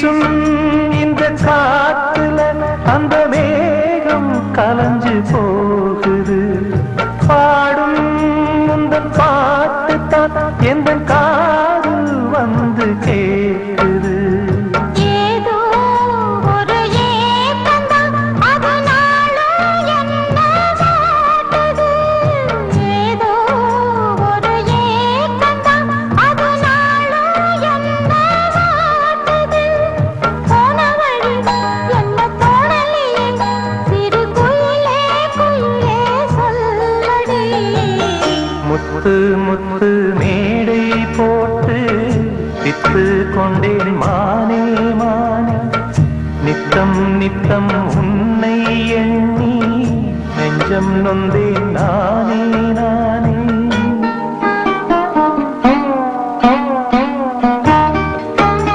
வீசும் இந்த காத்துல அந்த மேகம் கலஞ்சு போகுது. பாடும் இந்த பாட்டு தான் எந்த காது வந்து கேட்குது. ஏதோ ஒரு ஏக்கந்தான் அது நாளும் என்ன வாட்டுது. ஏதோ ஒரு ஏக்கந்தான் அது நாளும் என்ன வாட்டுது. போன வழி என்ன தோணலையே சிறு குயிலே குயிலே சொல்லடி. முத்து முத்து மேடை போட்டு வித்து கொண்டேன் மானே மானே. நித்தம் நித்தம் உன்னை எண்ணி நெஞ்சம் நொந்தேன் நானே